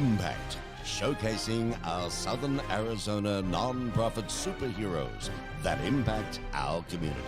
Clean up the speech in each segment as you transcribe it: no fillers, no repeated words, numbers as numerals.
IMPACT, showcasing our Southern Arizona nonprofit superheroes that impact our community.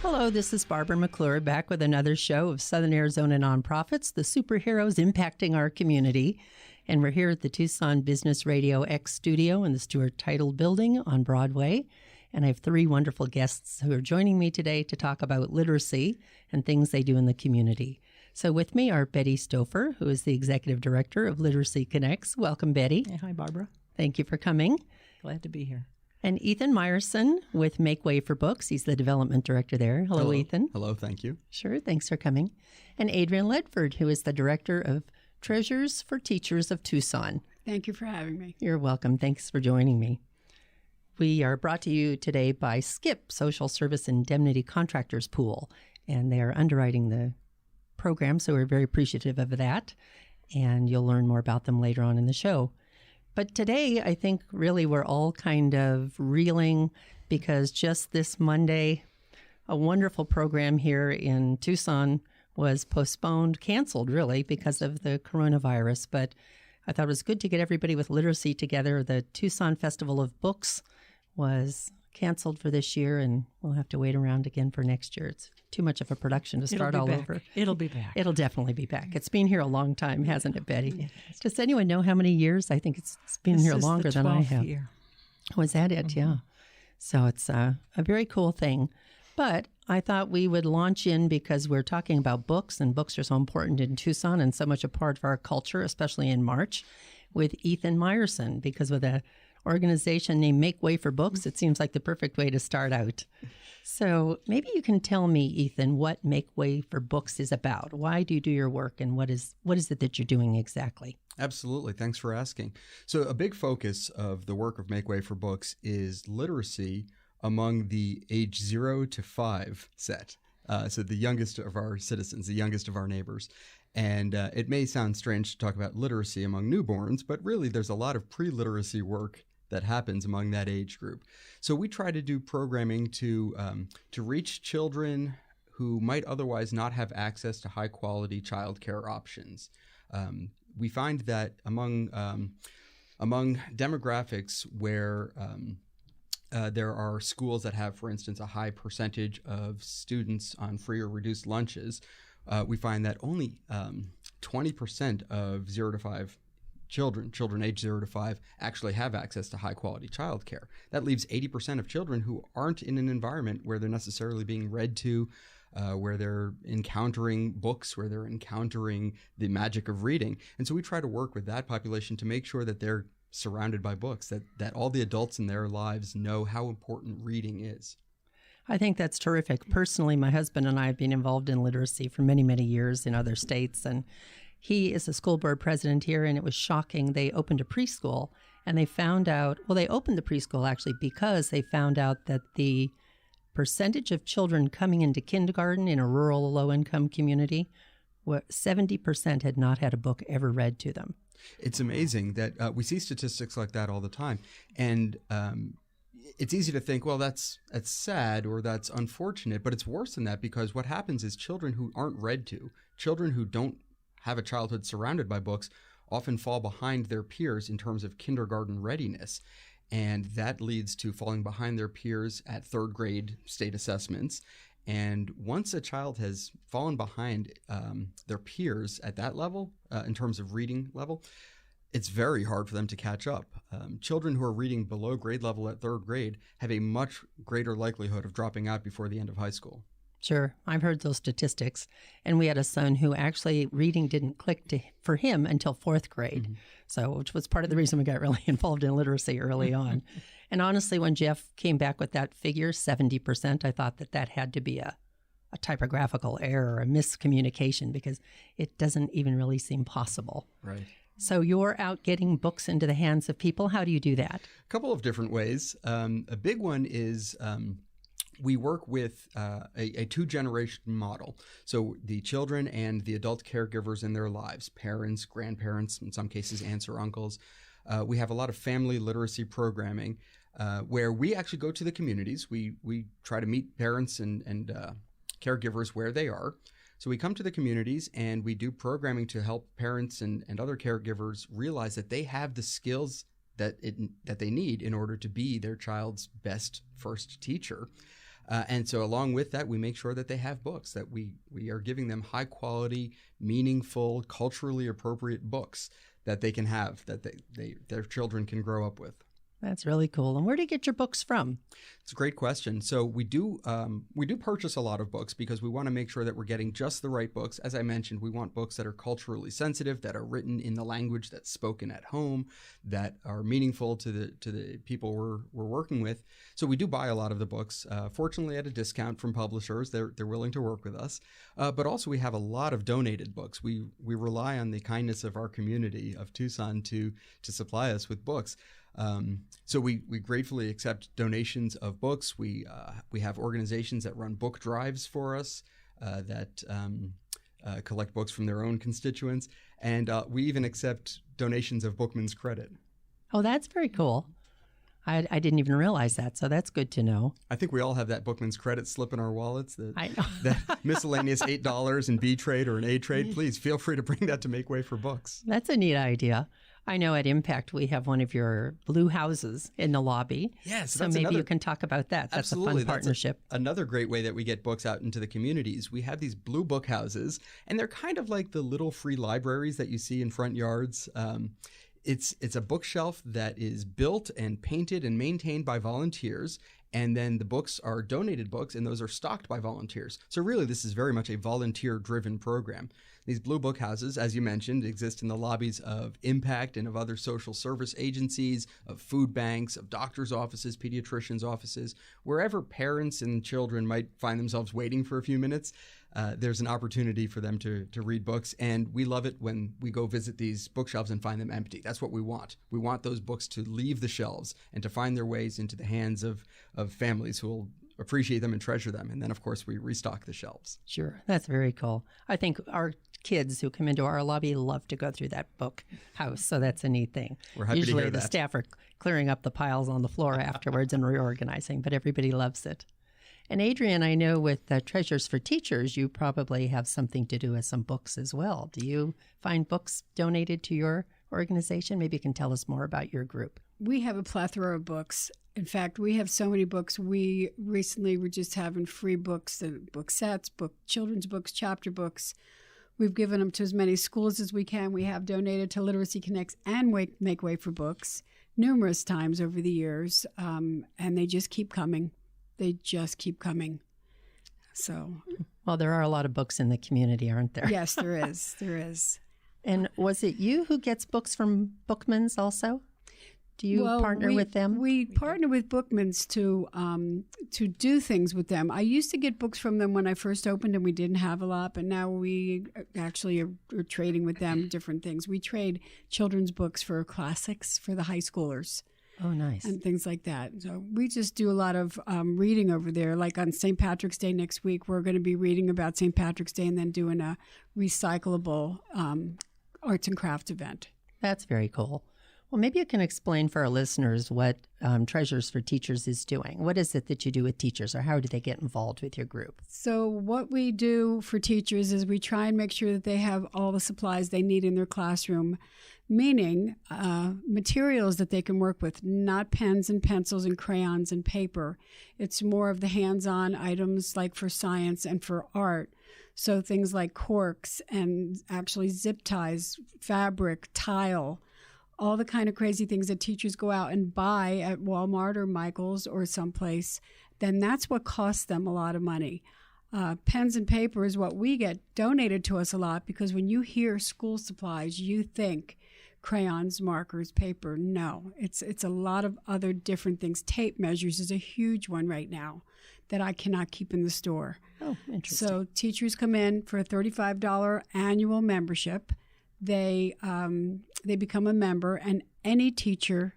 Hello, this is Barbara McClure back with another show of Southern Arizona nonprofits, the superheroes impacting our community. And we're here at the Tucson Business RadioX studio in the Stuart Title Building on Broadway. And I have three wonderful guests who are joining me today to talk about literacy and things they do in the community. So with me are Betty Stouffer, who is the Executive Director of Literacy Connects. Welcome, Betty. Hey, hi, Barbara. Thank you for coming. Glad to be here. And Ethan Meyerson with Make Way for Books. He's the Development Director there. Hello, Ethan. Hello, thank you. Sure, thanks for coming. And Adrian Ledford, who is the Director of Treasures for Teachers of Tucson. Thank you for having me. You're welcome. Thanks for joining me. We are brought to you today by SCIP, Social Service Indemnity Contractors Pool, and they are underwriting the program, so we're very appreciative of that, and you'll learn more about them later on in the show. But today, I think really we're all kind of reeling because just this Monday, a wonderful program here in Tucson was postponed, canceled really, because of the coronavirus. But I thought it was good to get everybody with literacy together. The Tucson Festival of Books was canceled for this year, and we'll have to wait around again for next year. It's too much of a production to start all over. It'll be back. It'll definitely be back. It's been here a long time, hasn't it, Betty? Yes. Does anyone know how many years? I think it's been here longer than I have. Year. Was that it? Mm-hmm. Yeah. So it's a very cool thing. But I thought we would launch in because we're talking about books, and books are so important in Tucson and so much a part of our culture, especially in March, with Ethan Meyerson, because with an organization named Make Way for Books, it seems like the perfect way to start out. So maybe you can tell me, Ethan, what Make Way for Books is about. Why do you do your work, and what is it that you're doing exactly? Absolutely. Thanks for asking. So a big focus of the work of Make Way for Books is literacy among the age 0 to 5 set. So the youngest of our citizens, the youngest of our neighbors. And it may sound strange to talk about literacy among newborns, but really there's a lot of pre-literacy work that happens among that age group. So we try to do programming to reach children who might otherwise not have access to high-quality childcare options. We find that among demographics where there are schools that have, for instance, a high percentage of students on free or reduced lunches, we find that only 20% of 0 to 5 children age 0 to 5 actually have access to high quality childcare. That leaves 80% of children who aren't in an environment where they're necessarily being read to, where they're encountering books, where they're encountering the magic of reading. And so we try to work with that population to make sure that they're surrounded by books, that all the adults in their lives know how important reading is. I think that's terrific. Personally, my husband and I have been involved in literacy for many, many years in other states, and he is a school board president here, and it was shocking. They opened a preschool, and they found out, they opened the preschool actually because they found out that the percentage of children coming into kindergarten in a rural low-income community, 70% had not had a book ever read to them. It's amazing that we see statistics like that all the time. And it's easy to think, well, that's sad or that's unfortunate, but it's worse than that because what happens is children who aren't read to, children who don't have a childhood surrounded by books, often fall behind their peers in terms of kindergarten readiness. And that leads to falling behind their peers at third grade state assessments. And once a child has fallen behind their peers at that level, in terms of reading level, it's very hard for them to catch up. Children who are reading below grade level at third grade have a much greater likelihood of dropping out before the end of high school. Sure. I've heard those statistics. And we had a son who actually reading didn't click for him until fourth grade. Mm-hmm. So, which was part of the reason we got really involved in literacy early on. And honestly, when Jeff came back with that figure, 70%, I thought that had to be a typographical error, a miscommunication, because it doesn't even really seem possible. Right. So you're out getting books into the hands of people. How do you do that? A couple of different ways. A big one is we work with a two-generation model. So the children and the adult caregivers in their lives, parents, grandparents, in some cases aunts or uncles. We have a lot of family literacy programming where we actually go to the communities. We try to meet parents and caregivers where they are. So we come to the communities and we do programming to help parents and other caregivers realize that they have the skills that they need in order to be their child's best first teacher. And so along with that, we make sure that they have books, that we are giving them high quality, meaningful, culturally appropriate books that they can have, that their children can grow up with. That's really cool. And where do you get your books from? It's a great question. So we do purchase a lot of books because we want to make sure that we're getting just the right books. As I mentioned, we want books that are culturally sensitive, that are written in the language that's spoken at home, that are meaningful to the people we're working with. So we do buy a lot of the books, fortunately at a discount from publishers. They're willing to work with us. But also we have a lot of donated books. We rely on the kindness of our community of Tucson to supply us with books. So we gratefully accept donations of books. We have organizations that run book drives for us that collect books from their own constituents. And we even accept donations of Bookman's Credit. Oh, that's very cool. I didn't even realize that, so that's good to know. I think we all have that Bookman's Credit slip in our wallets. I know. That miscellaneous $8 in B trade or an A trade. Please feel free to bring that to make way for books. That's a neat idea. I know at Impact we have one of your blue houses in the lobby. Yes, so maybe you can talk about that. That's absolutely. A fun partnership. Another great way that we get books out into the communities. We have these blue book houses, and they're kind of like the little free libraries that you see in front yards. It's a bookshelf that is built and painted and maintained by volunteers, and then the books are donated books, and those are stocked by volunteers. So really, this is very much a volunteer-driven program. These blue book houses, as you mentioned, exist in the lobbies of IMPACT and of other social service agencies, of food banks, of doctors' offices, pediatricians' offices. Wherever parents and children might find themselves waiting for a few minutes, there's an opportunity for them to read books. And we love it when we go visit these bookshelves and find them empty. That's what we want. We want those books to leave the shelves and to find their ways into the hands of families who will appreciate them and treasure them. And then, of course, we restock the shelves. Sure. That's very cool. I think our kids who come into our lobby love to go through that book house. So that's a neat thing. We're happy Usually to hear the that. Staff are clearing up the piles on the floor afterwards and reorganizing, but everybody loves it. And Adrian, I know with Treasures for Teachers, you probably have something to do with some books as well. Do you find books donated to your organization? Maybe you can tell us more about your group. We have a plethora of books. In fact, we have so many books. We recently were just having free books, book sets, children's books, chapter books. We've given them to as many schools as we can. We have donated to Literacy Connects and Make Way for Books numerous times over the years, and they just keep coming. They just keep coming. So, well, there are a lot of books in the community, aren't there? Yes, there is. There is. And was it you who gets books from Bookman's also? Do you partner with them? We partner with Bookman's to do things with them. I used to get books from them when I first opened, and we didn't have a lot. But now we actually are trading with them different things. We trade children's books for classics for the high schoolers. Oh, nice. And things like that. So we just do a lot of reading over there. Like on St. Patrick's Day next week, we're going to be reading about St. Patrick's Day and then doing a recyclable arts and crafts event. That's very cool. Well, maybe you can explain for our listeners what Treasures for Teachers is doing. What is it that you do with teachers, or how do they get involved with your group? So what we do for teachers is we try and make sure that they have all the supplies they need in their classroom, meaning materials that they can work with, not pens and pencils and crayons and paper. It's more of the hands-on items like for science and for art. So things like corks and actually zip ties, fabric, tile, all the kind of crazy things that teachers go out and buy at Walmart or Michael's or someplace, then that's what costs them a lot of money. Pens and paper is what we get donated to us a lot, because when you hear school supplies, you think crayons, markers, paper. No, it's a lot of other different things. Tape measures is a huge one right now that I cannot keep in the store. Oh, interesting. So teachers come in for a $35 annual membership. They become a member, and any teacher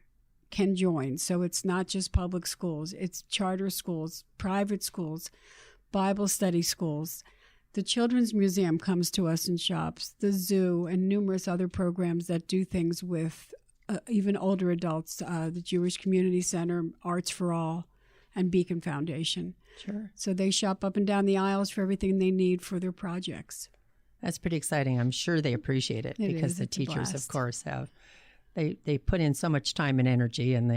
can join. So it's not just public schools. It's charter schools, private schools, Bible study schools. The Children's Museum comes to us and shops, the zoo, and numerous other programs that do things with even older adults, the Jewish Community Center, Arts for All, and Beacon Foundation. Sure. So they shop up and down the aisles for everything they need for their projects. That's pretty exciting. I'm sure they appreciate it because the teachers, of course, have they put in so much time and energy, and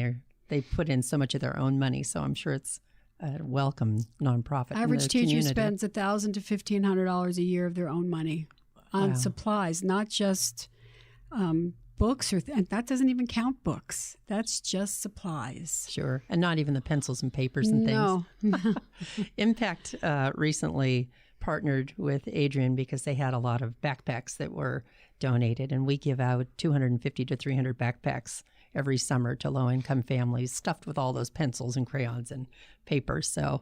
they put in so much of their own money. So I'm sure it's a welcome nonprofit. Average teacher community. spends $1,000 to $1,500 a year of their own money on supplies, not just books, and that doesn't even count books. That's just supplies. Sure, and not even the pencils and papers and things. No. IMPACT recently partnered with Adrian because they had a lot of backpacks that were donated, and we give out 250 to 300 backpacks every summer to low-income families stuffed with all those pencils and crayons and papers. So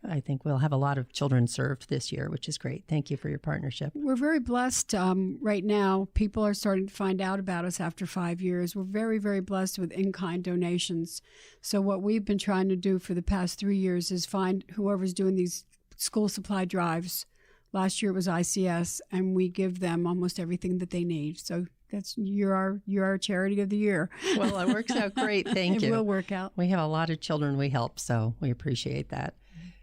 I think we'll have a lot of children served this year, which is great. Thank you for your partnership. We're very blessed right now. People are starting to find out about us after 5 years. We're very, very blessed with in-kind donations. So what we've been trying to do for the past 3 years is find whoever's doing these school supply drives. Last year it was ICS, and we give them almost everything that they need. So you're our charity of the year. Well, it works out great. Thank you. It will work out. We have a lot of children we help, so we appreciate that.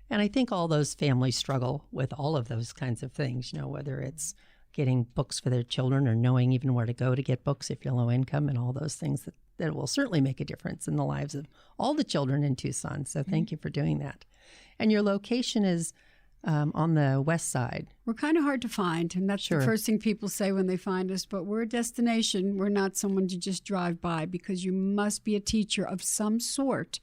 And I think all those families struggle with all of those kinds of things, whether it's getting books for their children or knowing even where to go to get books if you're low income, and all those things that will certainly make a difference in the lives of all the children in Tucson. So thank you for doing that. And your location is on the west side. We're kind of hard to find, and that's the first thing people say when they find us, but we're a destination. We're not someone to just drive by, because you must be a teacher of some sort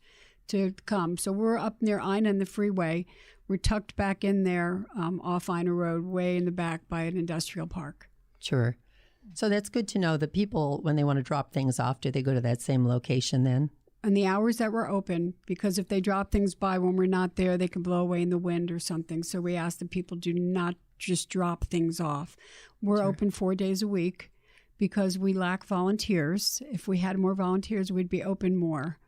to come. So we're up near Ina and the freeway. We're tucked back in there off Ina Road, way in the back by an industrial park. Sure. So that's good to know that people, when they want to drop things off, do they go to that same location then? And the hours that we're open, because if they drop things by when we're not there, they can blow away in the wind or something. So we ask that people do not just drop things off. We're open 4 days a week because we lack volunteers. If we had more volunteers, we'd be open more.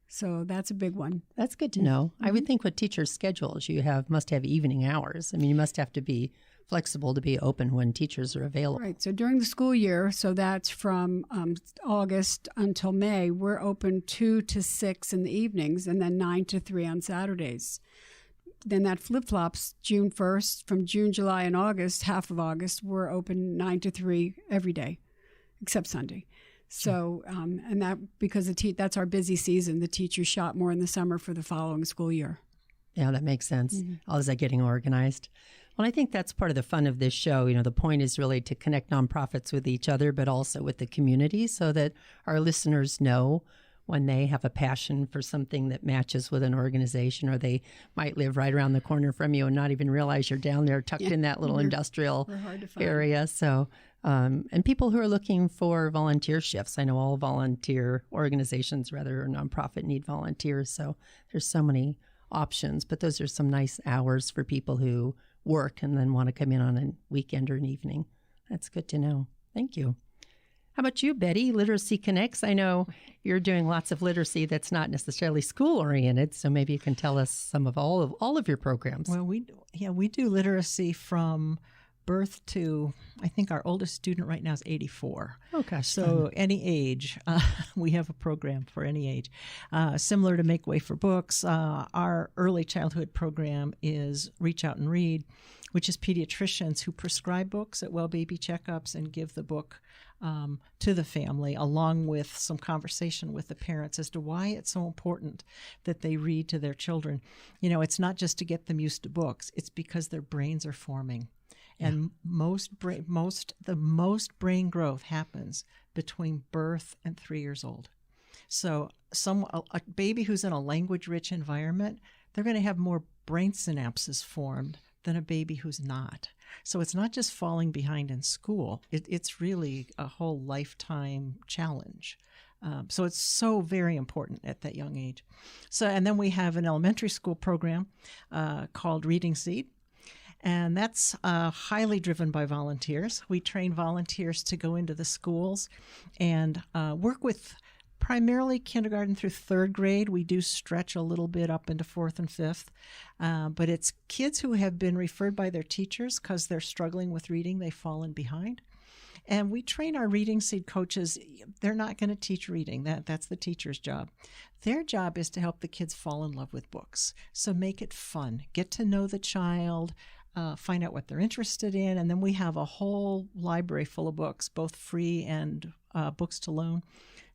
So that's a big one. That's good to know. I would think with teachers' schedules, must have evening hours. I mean, you must have to be flexible to be open when teachers are available. Right. So during the school year, so that's from August until May, we're open 2 to 6 in the evenings, and then 9 to 3 on Saturdays. Then that flip-flops June 1st. From June, July, and August, half of August, we're open 9 to 3 every day, except Sunday. So, and that because that's our busy season. The teachers shop more in the summer for the following school year. Yeah, that makes sense. All is that getting organized? Well, I think that's part of the fun of this show. The point is really to connect nonprofits with each other, but also with the community, so that our listeners know when they have a passion for something that matches with an organization, or they might live right around the corner from you and not even realize you're down there tucked in that little industrial area. So, and people who are looking for volunteer shifts. I know all volunteer organizations, or nonprofit, need volunteers. So there's so many options, but those are some nice hours for people who work and then want to come in on a weekend or an evening. That's good to know. Thank you. How about you, Betty? Literacy Connects. I know you're doing lots of literacy that's not necessarily school-oriented, so maybe you can tell us some of all of your programs. Well, we do literacy from birth to, I think our oldest student right now is 84. Oh, gosh. So any age, we have a program for any age. Similar to Make Way for Books, our early childhood program is Reach Out and Read, which is pediatricians who prescribe books at well baby checkups and give the book to the family, along with some conversation with the parents as to why it's so important that they read to their children. It's not just to get them used to books. It's because their brains are forming. And the most brain growth happens between birth and 3 years old. So a baby who's in a language-rich environment, they're going to have more brain synapses formed than a baby who's not. So it's not just falling behind in school. It's really a whole lifetime challenge. So it's so very important at that young age. And then we have an elementary school program called Reading Seed. And that's highly driven by volunteers. We train volunteers to go into the schools and work with primarily kindergarten through third grade. We do stretch a little bit up into fourth and fifth. But it's kids who have been referred by their teachers because they're struggling with reading. They've fallen behind. And we train our reading seed coaches. They're not going to teach reading. That's the teacher's job. Their job is to help the kids fall in love with books. So make it fun. Get to know the child, find out what they're interested in, and then we have a whole library full of books, both free and books to loan,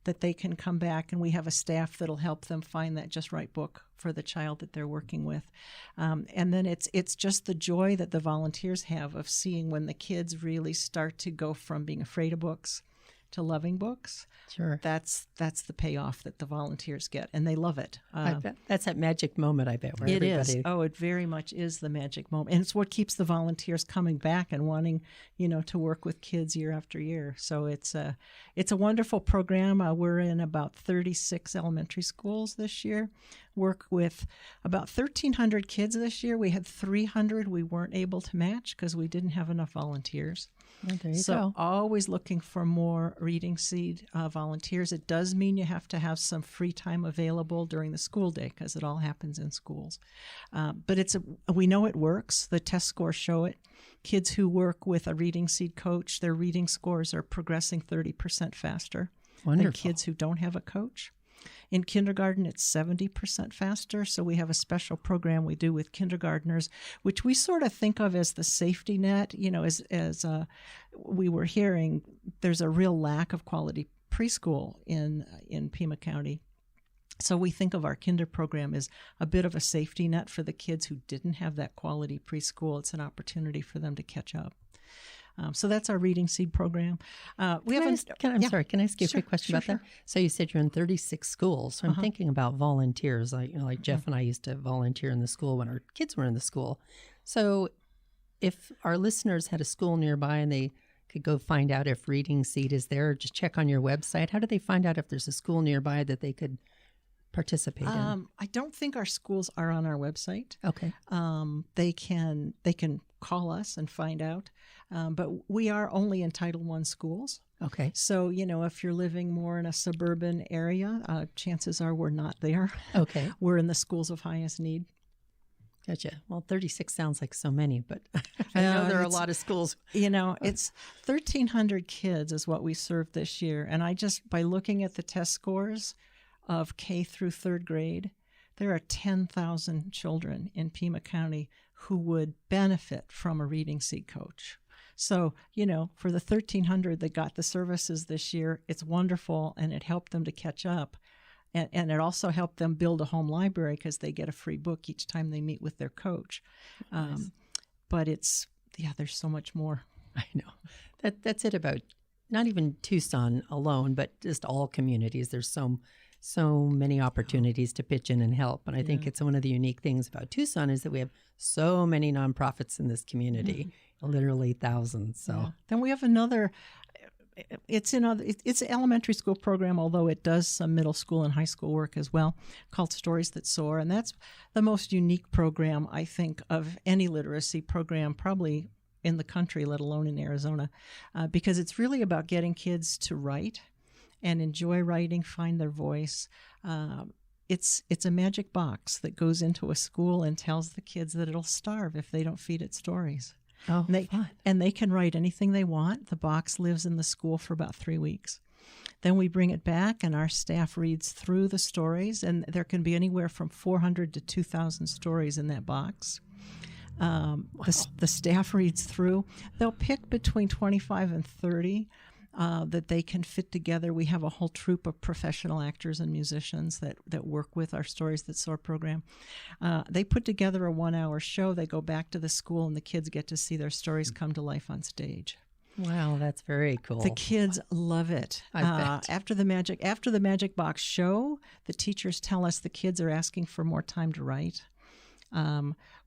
that they can come back, and we have a staff that'll help them find that just right book for the child that they're working with. And then it's just the joy that the volunteers have of seeing when the kids really start to go from being afraid of books to loving books. Sure. That's the payoff that the volunteers get, and they love it. I bet that's that magic moment, I bet, where It everybody... is. Oh, it very much is the magic moment. And it's what keeps the volunteers coming back and wanting, to work with kids year after year. So it's a wonderful program. We're in about 36 elementary schools this year. Work with about 1,300 kids this year. We had 300 we weren't able to match because we didn't have enough volunteers. Well, there you So go. always looking for more Reading Seed volunteers. It does mean you have to have some free time available during the school day because it all happens in schools. But we know it works. The test scores show it. Kids who work with a Reading Seed coach, their reading scores are progressing 30% faster Wonderful. than kids who don't have a coach. In kindergarten, it's 70% faster. So we have a special program we do with kindergartners, which we sort of think of as the safety net. As we were hearing, there's a real lack of quality preschool in Pima County. So we think of our kinder program as a bit of a safety net for the kids who didn't have that quality preschool. It's an opportunity for them to catch up. So that's our Reading Seed program. Can I ask you a quick question about that? So you said you're in 36 schools. So I'm thinking about volunteers. Like Jeff and I used to volunteer in the school when our kids were in the school. So if our listeners had a school nearby and they could go find out if Reading Seed is there, or just check on your website, how do they find out if there's a school nearby that they could participate in? I don't think our schools are on our website. Okay. They can call us and find out. But we are only in Title I schools. Okay. So, if you're living more in a suburban area, chances are we're not there. Okay. We're in the schools of highest need. Gotcha. Well, 36 sounds like so many, but I know there are a lot of schools. It's 1,300 kids is what we served this year. And by looking at the test scores of K through third grade, there are 10,000 children in Pima County who would benefit from a Reading Seed coach. So, for the 1,300 that got the services this year, it's wonderful, and it helped them to catch up. And it also helped them build a home library because they get a free book each time they meet with their coach. Nice. But there's so much more. I know. That's it about not even Tucson alone, but just all communities. There's so many opportunities to pitch in and help. And I think it's one of the unique things about Tucson is that we have so many nonprofits in this community, literally thousands. So then we have another, it's an elementary school program, although it does some middle school and high school work as well, called Stories That Soar. And that's the most unique program, I think, of any literacy program, probably in the country, let alone in Arizona, because it's really about getting kids to write and enjoy writing, find their voice. It's a magic box that goes into a school and tells the kids that it'll starve if they don't feed it stories. Oh, fun. And they can write anything they want. The box lives in the school for about 3 weeks. Then we bring it back, and our staff reads through the stories, and there can be anywhere from 400 to 2,000 stories in that box. The staff reads through. They'll pick between 25 and 30 that they can fit together. We have a whole troupe of professional actors and musicians that work with our Stories That Soar program. They put together a 1-hour show. They go back to the school, and the kids get to see their stories come to life on stage. Wow, that's very cool. The kids love it. I bet. After the Magic Box show, the teachers tell us the kids are asking for more time to write.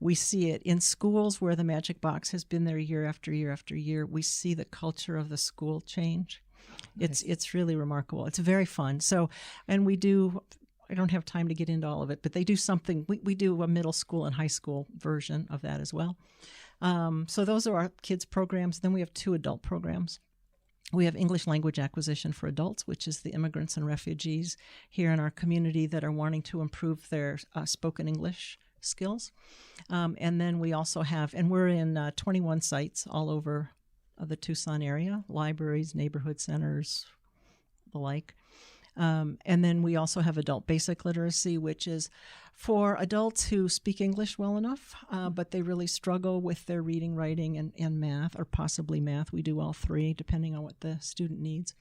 We see it in schools where the Magic Box has been there year after year after year. We see the culture of the school change. Nice. It's really remarkable. It's very fun. So, and we do, I don't have time to get into all of it, but they do something, we do a middle school and high school version of that as well. So those are our kids programs. Then we have 2 adult programs. We have English language acquisition for adults, which is the immigrants and refugees here in our community that are wanting to improve their spoken English skills. And then we also have, and we're in 21 sites all over the Tucson area, libraries, neighborhood centers, the like. And then we also have adult basic literacy, which is for adults who speak English well enough, but they really struggle with their reading, writing, and math, or possibly math. We do all three, depending on what the student needs.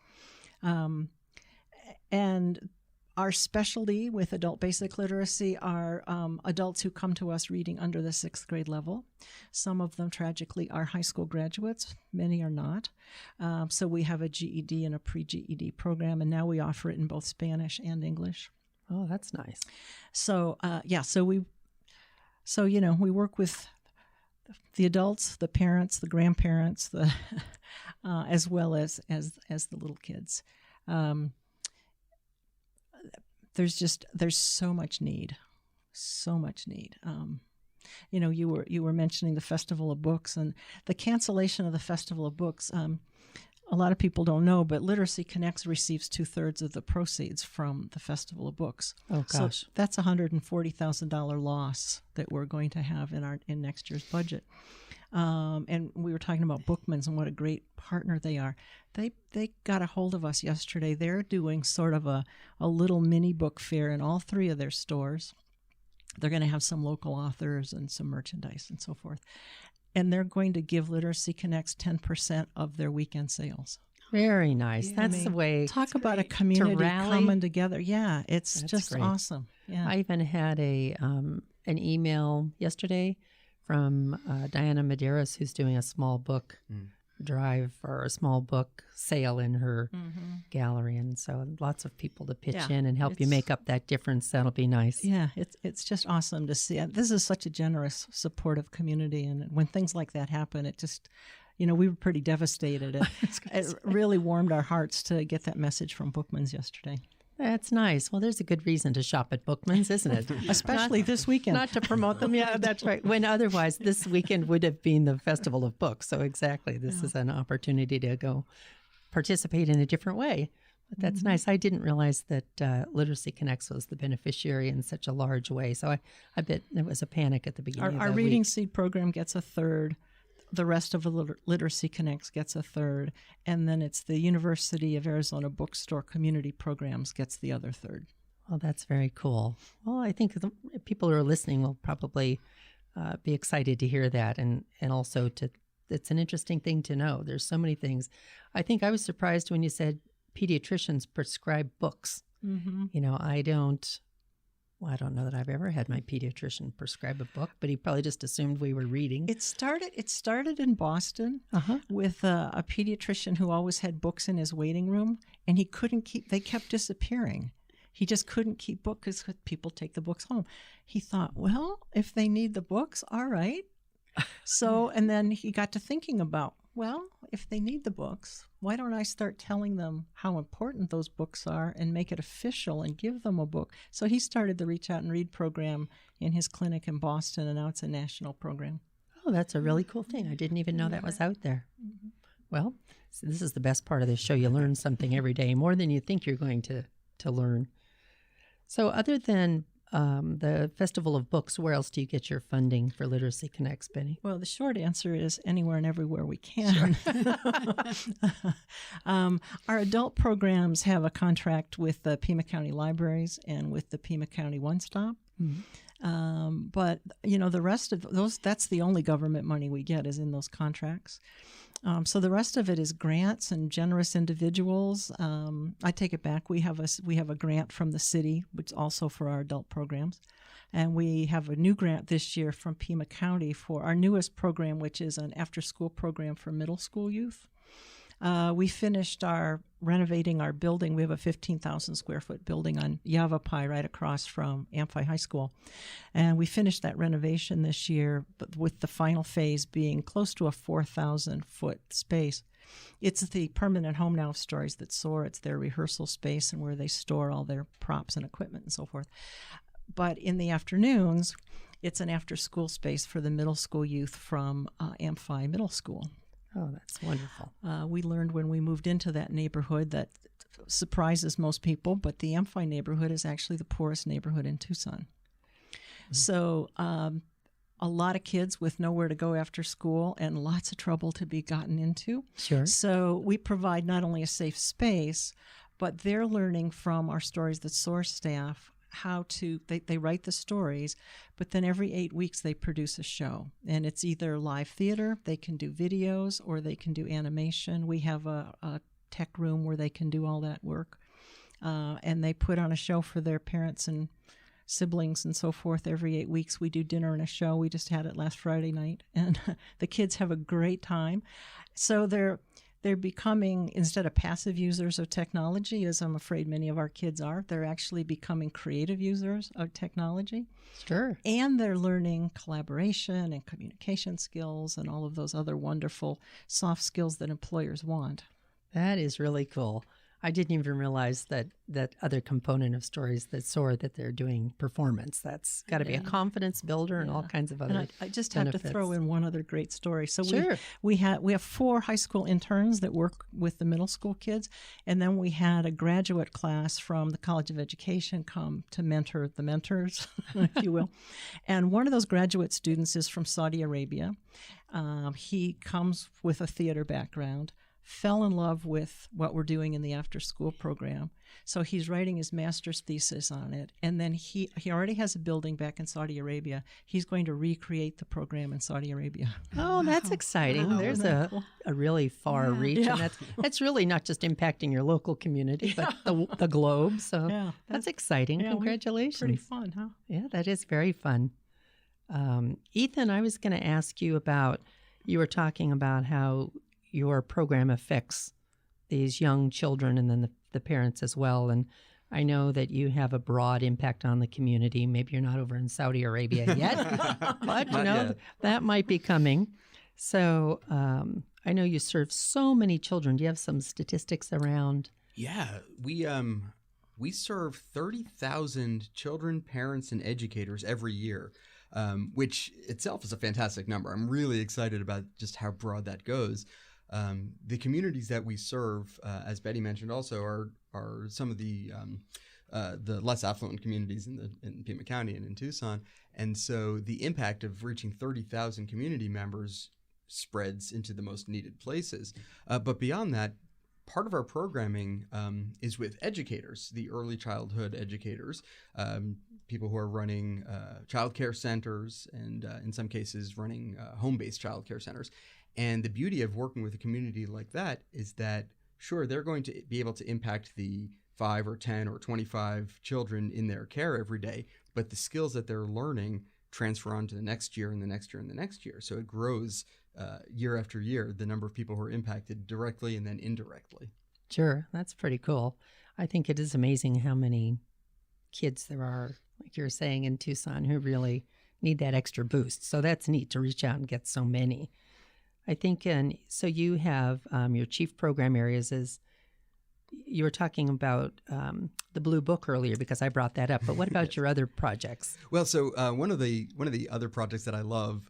And our specialty with adult basic literacy are adults who come to us reading under the 6th grade level. Some of them, tragically, are high school graduates. Many are not. So we have a GED and a pre-GED program, and now we offer it in both Spanish and English. Oh, that's nice. So, we work with the adults, the parents, the grandparents, as well as the little kids. There's so much need. You were mentioning the Festival of Books, and the cancellation of the Festival of Books. A lot of people don't know, but Literacy Connects receives 2/3 of the proceeds from the Festival of Books. Oh gosh, so that's $140,000 loss that we're going to have in next year's budget. And we were talking about Bookmans and what a great partner they are. They got a hold of us yesterday. They're doing sort of a little mini book fair in all 3 of their stores. They're going to have some local authors and some merchandise and so forth. And they're going to give Literacy Connects 10% of their weekend sales. Very nice. Yeah, That's the way. Talk about a community coming together. Yeah, it's just great. awesome. Yeah. I even had an email yesterday from Diana Medeiros, who's doing a small book drive or a small book sale in her gallery, and so lots of people to pitch in and help you make up that difference. That'll be nice. Yeah, it's just awesome to see. This is such a generous, supportive community, and when things like that happen, it just, we were pretty devastated. It really warmed our hearts to get that message from Bookmans yesterday. That's nice. Well, there's a good reason to shop at Bookmans, isn't it? Especially this weekend. Not to promote them. Yeah, that's right. When otherwise this weekend would have been the Festival of Books. So exactly, this is an opportunity to go participate in a different way. But that's nice. I didn't realize that Literacy Connects was the beneficiary in such a large way. So I bet there was a panic at the beginning of the Our Reading Seed program gets 1/3. The rest of the Literacy Connects gets 1/3, and then it's the University of Arizona Bookstore Community Programs gets the other 1/3. Well, that's very cool. Well, I think the people who are listening will probably be excited to hear that, and also it's an interesting thing to know. There's so many things. I think I was surprised when you said pediatricians prescribe books. I don't know that I've ever had my pediatrician prescribe a book, but he probably just assumed we were reading. It started in Boston with a pediatrician who always had books in his waiting room, and they kept disappearing. He just couldn't keep books because people take the books home. He thought, well, if they need the books, all right. So, and then he got to thinking about, well, if they need the books, why don't I start telling them how important those books are and make it official and give them a book? So he started the Reach Out and Read program in his clinic in Boston, and now it's a national program. Oh, that's a really cool thing. I didn't even know that was out there. Well, so this is the best part of this show. You learn something every day, more than you think you're going to learn. So other than the Festival of Books, where else do you get your funding for Literacy Connects, Benny? Well, the short answer is anywhere and everywhere we can. Sure. Our adult programs have a contract with the Pima County Libraries and with the Pima County One Stop. But, the rest of those, that's the only government money we get is in those contracts. So the rest of it is grants and generous individuals. I take it back. We have a grant from the city, which is also for our adult programs. And we have a new grant this year from Pima County for our newest program, which is an after-school program for middle school youth. We finished renovating our building. We have a 15,000 square foot building on Yavapai right across from Amphi High School. And we finished that renovation this year, but with the final phase being close to a 4,000 foot space. It's the permanent home now of Stories That Soar. It's their rehearsal space and where they store all their props and equipment and so forth. But in the afternoons, it's an after-school space for the middle school youth from Amphi Middle School. Oh, that's wonderful. We learned when we moved into that neighborhood that surprises most people, but the Amphi neighborhood is actually the poorest neighborhood in Tucson. So a lot of kids with nowhere to go after school and lots of trouble to be gotten into. Sure. So we provide not only a safe space, but they're learning from our Stories That Soar staff how to, they write the stories, but then every 8 weeks they produce a show. And it's either live theater, they can do videos, or they can do animation. We have a tech room where they can do all that work. And they put on a show for their parents and siblings and so forth. Every 8 weeks we do dinner and a show. We just had it last Friday night, and the kids have a great time. So they're becoming, instead of passive users of technology, as I'm afraid many of our kids are, they're actually becoming creative users of technology. Sure. And they're learning collaboration and communication skills and all of those other wonderful soft skills that employers want. That is really cool. I didn't even realize that other component of Stories That Soar, that they're doing performance. That's got to be a confidence builder and all kinds of other And I just benefits. have to throw in one other great story. So Sure. we have 4 high school interns that work with the middle school kids, and then we had a graduate class from the College of Education come to mentor the mentors, if you will. And one of those graduate students is from Saudi Arabia. He comes with a theater background, fell in love with what we're doing in the after-school program. So he's writing his master's thesis on it. And then he already has a building back in Saudi Arabia. He's going to recreate the program in Saudi Arabia. Oh, that's exciting. Wow. There's Isn't that a really far reach. Yeah. And that's really not just impacting your local community, but the globe. So Yeah, that's exciting. yeah, Congratulations. Pretty fun, huh? Yeah, that is very fun. Ethan, I was going to ask you about, you were talking about how your program affects these young children and then the parents as well. And I know that you have a broad impact on the community. Maybe you're not over in Saudi Arabia yet, but you Not know, yet. that might be coming. So I know you serve so many children. Do you have some statistics around? Yeah, we serve 30,000 children, parents, and educators every year, which itself is a fantastic number. I'm really excited about just how broad that goes. The communities that we serve, as Betty mentioned, also are some of the less affluent communities in Pima County and in Tucson, and so the impact of reaching 30,000 community members spreads into the most needed places. But beyond that, part of our programming is with educators, the early childhood educators, people who are running child care centers and in some cases running home-based child care centers. And the beauty of working with a community like that is that, sure, they're going to be able to impact the 5 or 10 or 25 children in their care every day, but the skills that they're learning transfer on to the next year and the next year and the next year. So it grows year after year, the number of people who are impacted directly and then indirectly. Sure, that's pretty cool. I think it is amazing how many kids there are, like you're saying, in Tucson who really need that extra boost. So that's neat to reach out and get so many. I think, and so you have your chief program areas is, you were talking about the Blue Book earlier because I brought that up, but what about your other projects? Well, so one of the other projects that I love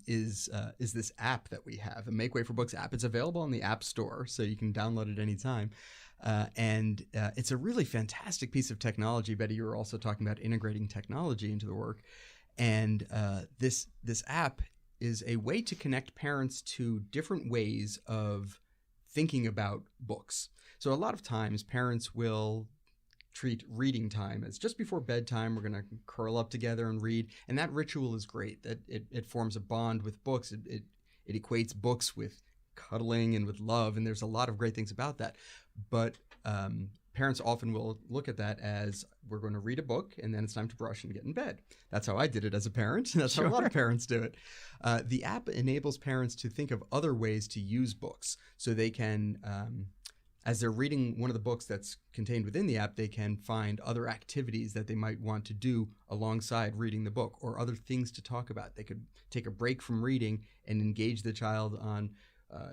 is this app that we have, a Make Way for Books app. It's available on the App Store, so you can download it anytime. And it's a really fantastic piece of technology. Betty, you were also talking about integrating technology into the work. And this app is a way to connect parents to different ways of thinking about books. So a lot of times parents will treat reading time as just before bedtime, we're going to curl up together and read. And that ritual is great. That it forms a bond with books. It equates books with cuddling and with love. And there's a lot of great things about that. But parents often will look at that as, we're going to read a book and then it's time to brush and get in bed. That's how I did it as a parent. That's how a lot of parents do it. The app enables parents to think of other ways to use books. So they can, as they're reading one of the books that's contained within the app, they can find other activities that they might want to do alongside reading the book, or other things to talk about. They could take a break from reading and engage the child on,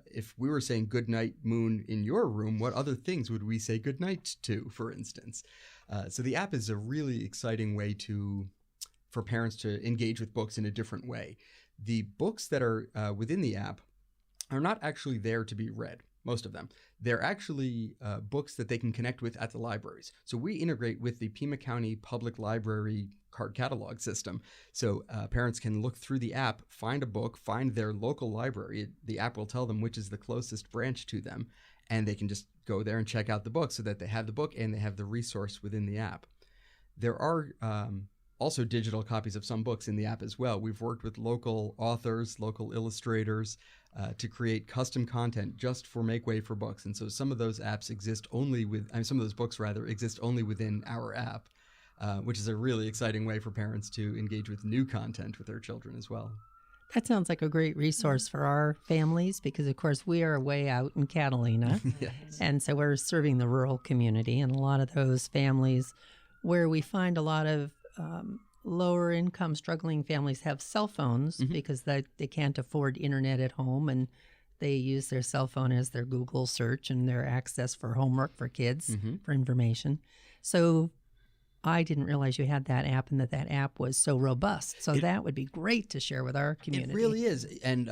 if we were saying good night moon in your room, what other things would we say good night to, for instance? So the app is a really exciting way for parents to engage with books in a different way. The books that are within the app are not actually there to be read, most of them. They're actually books that they can connect with at the libraries. So we integrate with the Pima County Public Library card catalog system. So parents can look through the app, find a book, find their local library. The app will tell them which is the closest branch to them, and they can just go there and check out the book so that they have the book and they have the resource within the app. There are also digital copies of some books in the app as well. We've worked with local authors, local illustrators to create custom content just for Make Way for Books. And so some of those apps exist only some of those books rather exist only within our app, which is a really exciting way for parents to engage with new content with their children as well. That sounds like a great resource for our families because, of course, we are way out in Catalina. Yes. And so we're serving the rural community, and a lot of those families where we find a lot of lower income struggling families have cell phones because they can't afford internet at home, and they use their cell phone as their Google search and their access for homework for kids for information. So I didn't realize you had that app and that app was so robust. So that would be great to share with our community. It really is. And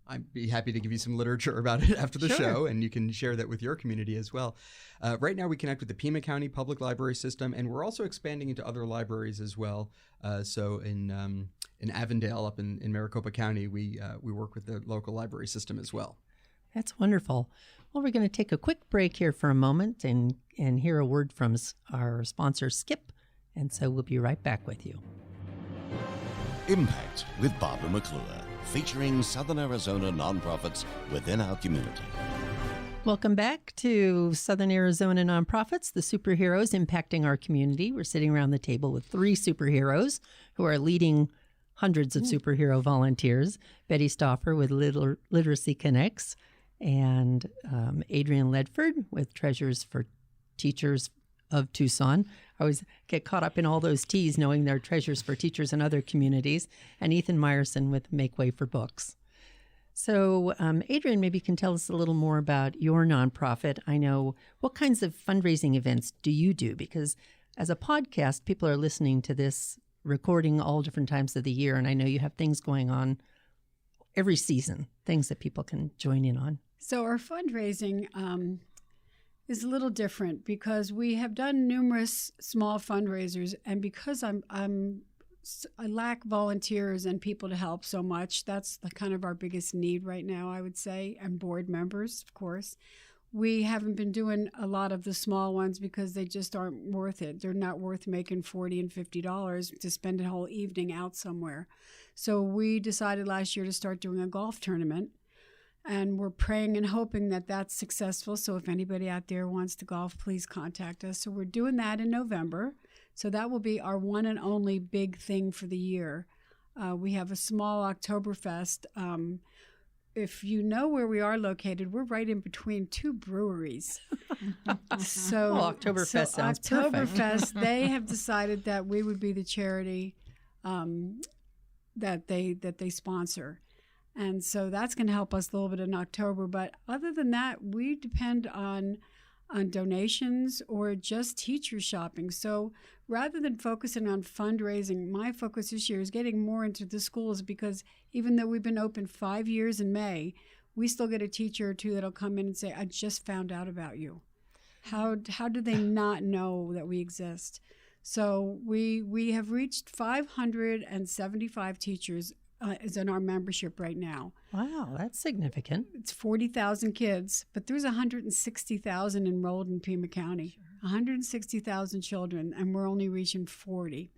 I'd be happy to give you some literature about it after the show, and you can share that with your community as well. Right now, we connect with the Pima County Public Library System, and we're also expanding into other libraries as well. So in Avondale, up in Maricopa County, we work with the local library system as well. That's wonderful. Well, we're going to take a quick break here for a moment and hear a word from our sponsor, Skip, and so we'll be right back with you. Impact with Barbara McClure, featuring Southern Arizona nonprofits within our community. Welcome back to Southern Arizona Nonprofits, the superheroes impacting our community. We're sitting around the table with 3 superheroes who are leading hundreds of superhero volunteers. Betty Stauffer with Literacy Connects, and Adrian Ledford with Treasures for Teachers of Tucson. I always get caught up in all those T's, knowing they're Treasures for Teachers in other communities, and Ethan Meyerson with Make Way for Books. So, Adrian, maybe you can tell us a little more about your nonprofit. I know, what kinds of fundraising events do you do? Because as a podcast, people are listening to this recording all different times of the year, and I know you have things going on every season, things that people can join in on. So our fundraising is a little different because we have done numerous small fundraisers, and because I lack volunteers and people to help so much. That's kind of our biggest need right now, I would say, and board members, of course. We haven't been doing a lot of the small ones because they just aren't worth it. They're not worth making $40 and $50 to spend a whole evening out somewhere. So we decided last year to start doing a golf tournament, and we're praying and hoping that that's successful. So if anybody out there wants to golf, please contact us. So we're doing that in November. So that will be our one and only big thing for the year. We have a small Oktoberfest. If you know where we are located, we're right in between 2 breweries. So Oktoberfest sounds perfect. Oktoberfest, they have decided that we would be the charity that they sponsor. And so that's going to help us a little bit in October. But other than that, we depend on donations or just teacher shopping. So rather than focusing on fundraising, my focus this year is getting more into the schools, because even though we've been open 5 years in May, we still get a teacher or 2 that'll come in and say, I just found out about you. How do they not know that we exist? So we have reached 575 teachers is in our membership right now. Wow, that's significant. It's 40,000 kids, but there's 160,000 enrolled in Pima County, 160,000 children, and we're only reaching 40.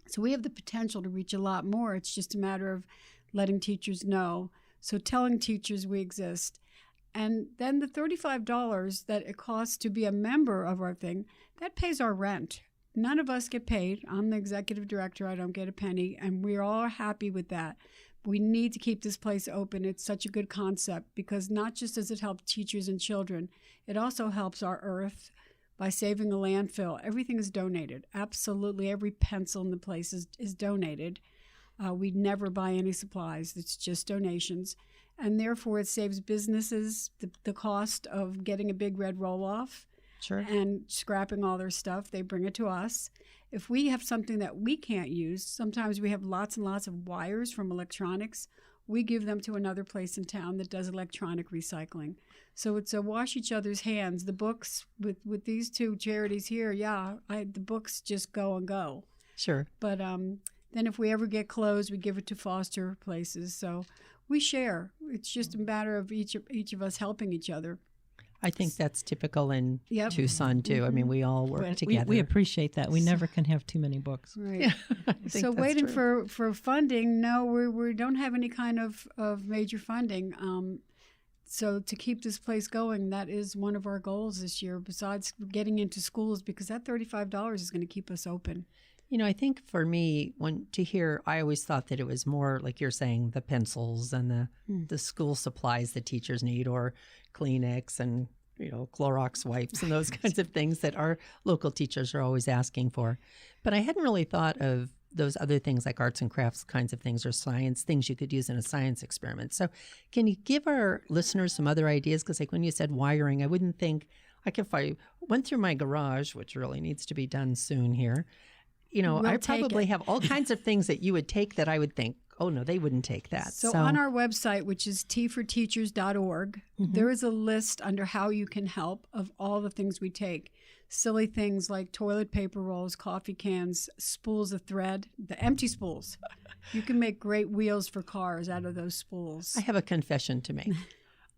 So we have the potential to reach a lot more. It's just a matter of letting teachers know. So telling teachers we exist. And then the $35 that it costs to be a member of our thing, that pays our rent. None of us get paid. I'm the executive director. I don't get a penny, and we're all happy with that. We need to keep this place open. It's such a good concept, because not just does it help teachers and children, it also helps our earth by saving the landfill. Everything is donated. Absolutely every pencil in the place is donated. We never buy any supplies. It's just donations. And therefore, it saves businesses the cost of getting a big red roll-off. Sure. And scrapping all their stuff. They bring it to us. If we have something that we can't use, sometimes we have lots and lots of wires from electronics. We give them to another place in town that does electronic recycling. So it's a wash each other's hands. The books with these 2 charities here, the books just go and go. Sure. But then if we ever get clothes, we give it to foster places. So we share. It's just a matter of each of us helping each other. I think that's typical in Yep. Tucson, too. I mean, we all work But together. we appreciate that. We never can have too many books. Right. Yeah, I think So that's waiting true. for funding, no, we don't have any kind of major funding. So to keep this place going, that is one of our goals this year, besides getting into schools, because that $35 is going to keep us open. You know, I think for me, I always thought that it was more like you're saying, the pencils and the school supplies that teachers need, or Kleenex and, Clorox wipes and those kinds of things that our local teachers are always asking for. But I hadn't really thought of those other things like arts and crafts kinds of things, or science, things you could use in a science experiment. So can you give our listeners some other ideas? Because like when you said wiring, I wouldn't think, if I went through my garage, which really needs to be done soon here, I probably have all kinds of things that you would take that I would think, oh, no, they wouldn't take that. So on our website, which is tforteachers.org, there is a list under how you can help of all the things we take. Silly things like toilet paper rolls, coffee cans, spools of thread, the empty spools. You can make great wheels for cars out of those spools. I have a confession to make.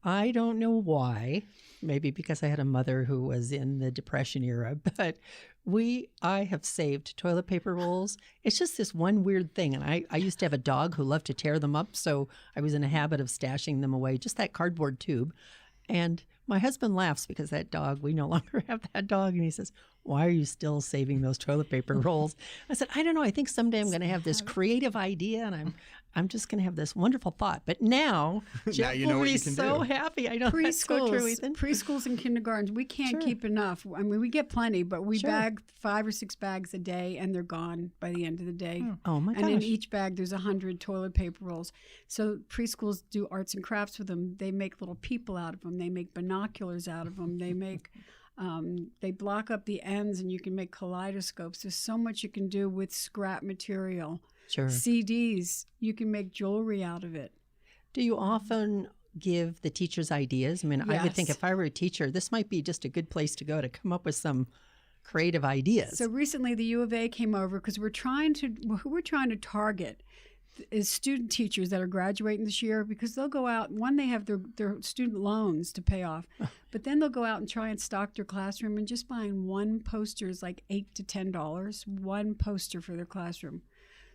I don't know why. Maybe because I had a mother who was in the Depression era, but I have saved toilet paper rolls. It's just this one weird thing. And I used to have a dog who loved to tear them up, so I was in a habit of stashing them away, just that cardboard tube. And my husband laughs because that dog, we no longer have that dog. And he says, why are you still saving those toilet paper rolls? I said, I don't know. I think someday I'm going to have this creative idea, and I'm just going to have this wonderful thought. But now, Jeff you know will what be you can so do. happy. I know that's so true, Ethan. Preschools and kindergartens, we can't Sure. keep enough. I mean, we get plenty, but we Sure. bag 5 or 6 bags a day, and they're gone by the end of the day. Oh, my And in gosh. each bag, there's 100 toilet paper rolls. So preschools do arts and crafts with them. They make little people out of them. They make binoculars out of them. They make, they block up the ends, and you can make kaleidoscopes. There's so much you can do with scrap material. Sure. CDs, you can make jewelry out of it. Do you often give the teachers ideas? I mean, I would think Yes. if I were a teacher, this might be just a good place to go to come up with some creative ideas. So recently, the U of A came over because who we're trying to target is student teachers that are graduating this year, because they'll go out. One, they have their student loans to pay off, but then they'll go out and try and stock their classroom, and just buying one poster is like $8 to $10. One poster for their classroom.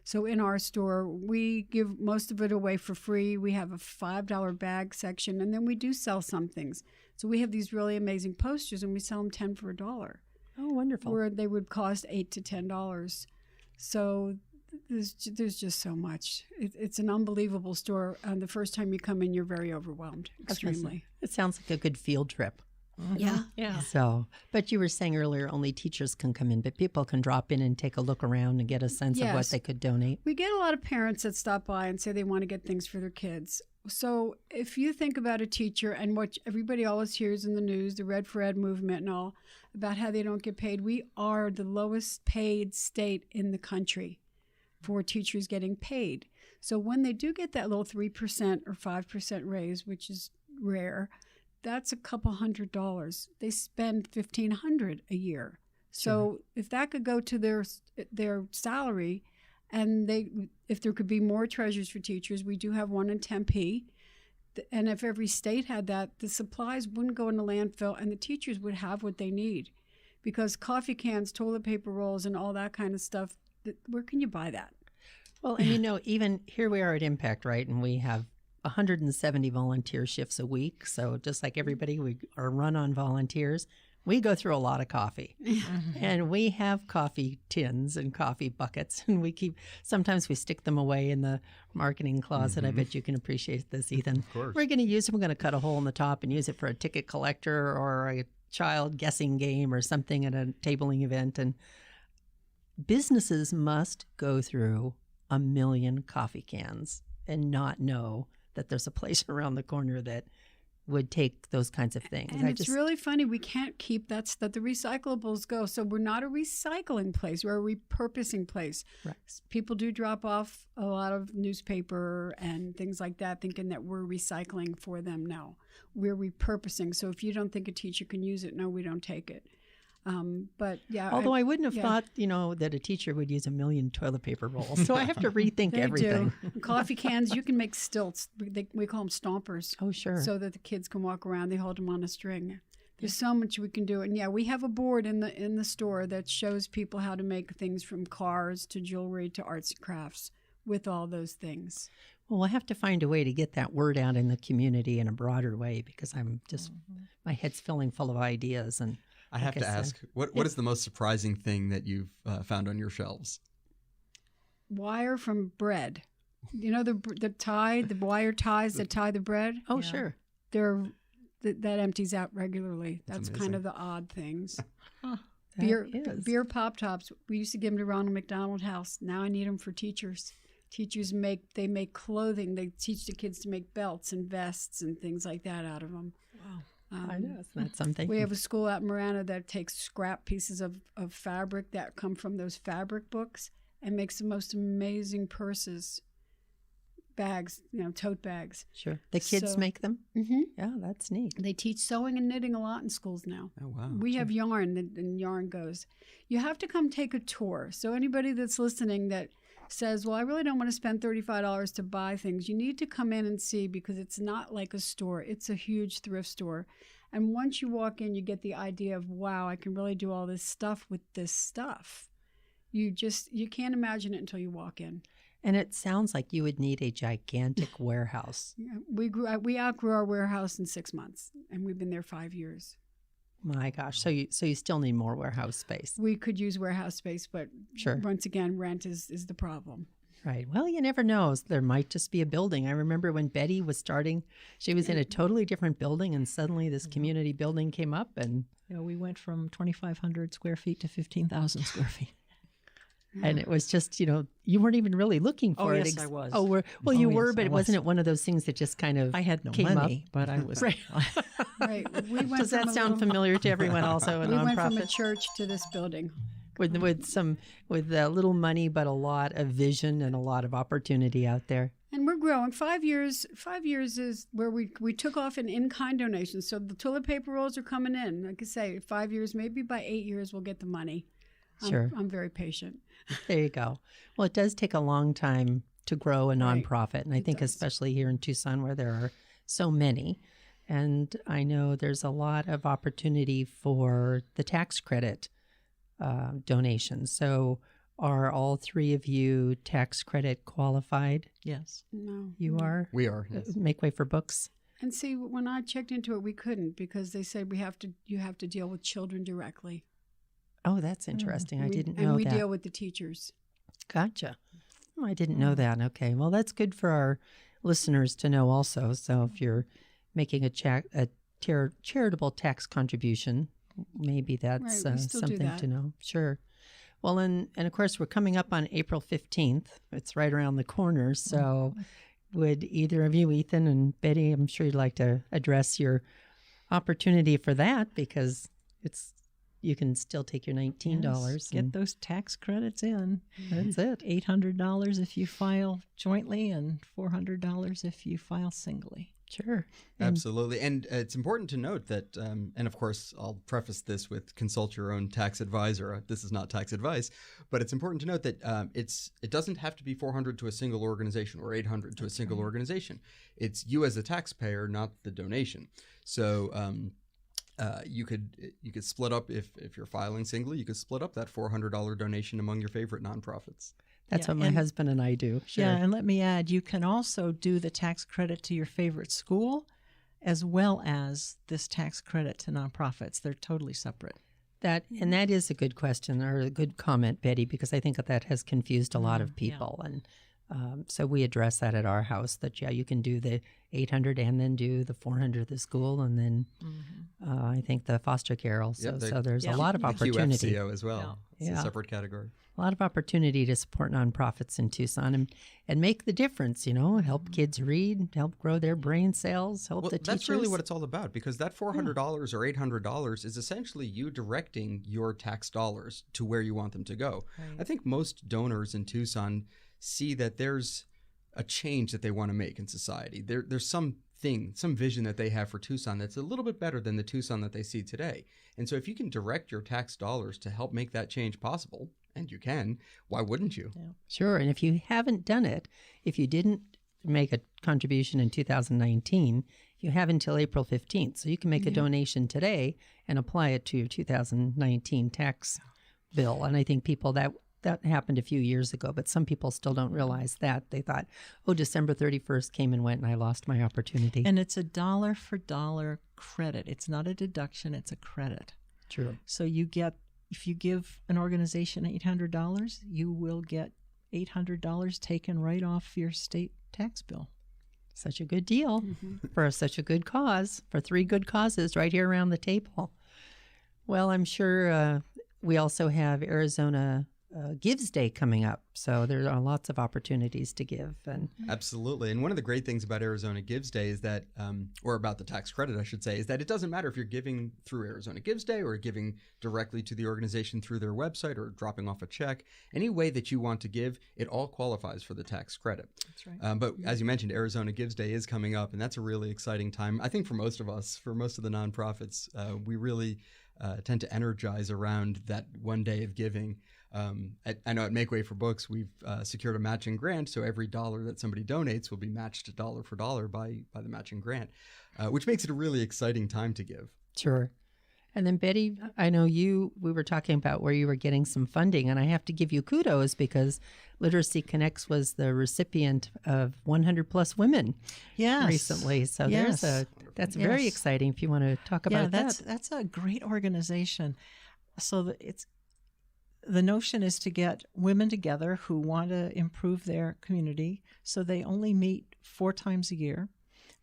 So in our store, we give most of it away for free. We have a $5 bag section, and then we do sell some things. So we have these really amazing posters, and we sell them 10 for $1. Oh, wonderful. Where they would cost $8 to $10. So there's just so much. It's an unbelievable store. The first time you come in, you're very overwhelmed, extremely. It sounds like a good field trip. Yeah. Yeah. So, but you were saying earlier only teachers can come in, but people can drop in and take a look around and get a sense of what Yes. they could donate. We get a lot of parents that stop by and say they want to get things for their kids. So if you think about a teacher and what everybody always hears in the news, the Red for Ed movement and all, about how they don't get paid, we are the lowest paid state in the country for teachers getting paid. So when they do get that little 3% or 5% raise, which is rare, that's a couple $100. They spend $1,500 a year. So if that could go to their salary, and if there could be more treasures for teachers, we do have one in Tempe. And if every state had that, the supplies wouldn't go in the landfill, and the teachers would have what they need. Because coffee cans, toilet paper rolls, and all that kind of stuff, where can you buy that? Well, and even here we are at Impact, right? And we have 170 volunteer shifts a week. So just like everybody, we are run on volunteers. We go through a lot of coffee, and we have coffee tins and coffee buckets, and sometimes we stick them away in the marketing closet. I bet you can appreciate this, Ethan. Of course. We're going to use them. We're going to cut a hole in the top and use it for a ticket collector or a child guessing game or something at a tabling event. And businesses must go through 1 million coffee cans and not know that there's a place around the corner that would take those kinds of things. And it's really funny. We can't keep that the recyclables go. So we're not a recycling place. We're a repurposing place. Right. People do drop off a lot of newspaper and things like that, thinking that we're recycling for them. No, we're repurposing. So if you don't think a teacher can use it, no, we don't take it. But yeah. Although I wouldn't have yeah. thought, that a teacher would use 1 million toilet paper rolls. So I have to rethink They everything. do. Coffee cans, you can make stilts. We call them stompers. Oh, sure. So that the kids can walk around. They hold them on a string. There's so much we can do. And yeah, we have a board in the store that shows people how to make things from cars to jewelry to arts and crafts with all those things. Well, we'll have to find a way to get that word out in the community in a broader way because I'm just, my head's filling full of ideas. And I have to ask, what is the most surprising thing that you've found on your shelves? Wire from bread. You know the wire ties that tie the bread? Oh, sure. That empties out regularly. That's kind of the odd things. Beer pop tops. We used to give them to Ronald McDonald House. Now I need them for teachers. Teachers make clothing. They teach the kids to make belts and vests and things like that out of them. Wow. I know. Isn't that something? We have a school out in Marana that takes scrap pieces of fabric that come from those fabric books and makes the most amazing purses, bags, tote bags. Sure. The kids make them? Mm-hmm. Yeah, that's neat. They teach sewing and knitting a lot in schools now. Oh, wow. We have yarn, and yarn goes. You have to come take a tour. So anybody that's listening that says, well, I really don't want to spend $35 to buy things, you need to come in and see because it's not like a store. It's a huge thrift store. And once you walk in, you get the idea of, wow, I can really do all this stuff with this stuff. You can't imagine it until you walk in. And it sounds like you would need a gigantic warehouse. Yeah, we outgrew our warehouse in 6 months, and we've been there 5 years. My gosh. So you still need more warehouse space. We could use warehouse space, but sure. Once again, rent is the problem. Right. Well, you never know. There might just be a building. I remember when Betty was starting, she was in a totally different building, and suddenly this community building came up. And we went from 2,500 square feet to 15,000 square feet. And it was just, you weren't even really looking for it. Yes, I was. You were, but wasn't it one of those things that just kind of I had no came money, up? but I was. Right. Right. Does that sound familiar to everyone also? We went from a church to this building. With little money, but a lot of vision and a lot of opportunity out there. And we're growing. 5 years is where we took off in-kind donations. So the toilet paper rolls are coming in. Like I say, 5 years, maybe by 8 years we'll get the money. Sure. I'm very patient. There you go. Well, it does take a long time to grow a nonprofit. And I think especially here in Tucson where there are so many. And I know there's a lot of opportunity for the tax credit donations. So are all three of you tax credit qualified? Yes. No. You are? We are. Yes. Make way for books? And see, when I checked into it, we couldn't because they said you have to deal with children directly. Oh, that's interesting. I didn't know that. And we deal with the teachers. Gotcha. Oh, I didn't know that. Okay. Well, that's good for our listeners to know also. So if you're making a charitable tax contribution, maybe that's something to know. Sure. Well, and of course, we're coming up on April 15th. It's right around the corner. So would either of you, Ethan and Betty, I'm sure you'd like to address your opportunity for that because you can still take your $19. Yes, get those tax credits in. That's it. $800 if you file jointly and $400 if you file singly. Sure. Absolutely. And it's important to note that, and of course, I'll preface this with consult your own tax advisor. This is not tax advice, but it's important to note that it doesn't have to be $400 to a single organization or $800 to a single organization. It's you as a taxpayer, not the donation. So you could split up if you're filing singly. You could split up that $400 donation among your favorite nonprofits. That's what my husband and I do. Sure. Yeah, and let me add, you can also do the tax credit to your favorite school as well as this tax credit to nonprofits. They're totally separate. That is a good question or a good comment, Betty, because I think that has confused a lot of people. Yeah. And so we address that at our house that, you can do the $800 and then do the $400 at the school and then I think the foster care also. So there's a lot of opportunity. QFCO as well. It's a separate category. A lot of opportunity to support nonprofits in Tucson and make the difference, help kids read, help grow their brain cells, help the teachers. That's really what it's all about because that $400 or $800 is essentially you directing your tax dollars to where you want them to go. Right. I think most donors in Tucson see that there's a change that they want to make in society. There's some thing, some vision that they have for Tucson that's a little bit better than the Tucson that they see today. And so if you can direct your tax dollars to help make that change possible, and you can, why wouldn't you? Yeah. Sure. And if you haven't done it, if you didn't make a contribution in 2019, you have until April 15th. So you can make a donation today and apply it to your 2019 tax bill. And I think people that happened a few years ago, but some people still don't realize that. They thought, oh, December 31st came and went and I lost my opportunity. And it's a dollar for dollar credit. It's not a deduction, it's a credit. True. So you get, if you give an organization $800, you will get $800 taken right off your state tax bill. Such a good deal for such a good cause, for 3 good causes right here around the table. Well, I'm sure we also have Arizona Gives Day coming up. So there are lots of opportunities to give. And Absolutely. And one of the great things about Arizona Gives Day is that, or about the tax credit, I should say, is that it doesn't matter if you're giving through Arizona Gives Day or giving directly to the organization through their website or dropping off a check. Any way that you want to give, it all qualifies for the tax credit. That's right. But as you mentioned, Arizona Gives Day is coming up, and that's a really exciting time. I think for most of us, for most of the nonprofits, we really tend to energize around that one day of giving. I know at Make Way for Books, we've secured a matching grant, so every dollar that somebody donates will be matched dollar for dollar by the matching grant, which makes it a really exciting time to give. sure. And then Betty, I know we were talking about where you were getting some funding, and I have to give you kudos because Literacy Connects was the recipient of 100 plus women recently. So that's very exciting if you want to talk about that. That's a great organization. So the notion is to get women together who want to improve their community. So they only meet 4 times a year.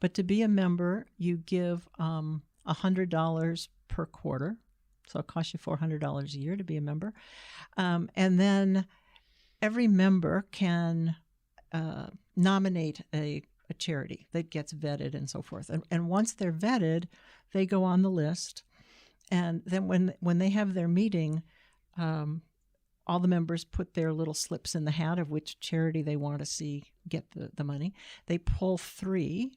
But to be a member, you give $100 per quarter. So it costs you $400 a year to be a member. And then every member can nominate a charity that gets vetted and so forth. And once they're vetted, they go on the list. And then when they have their meeting, all the members put their little slips in the hat of which charity they want to see get the money. They pull 3,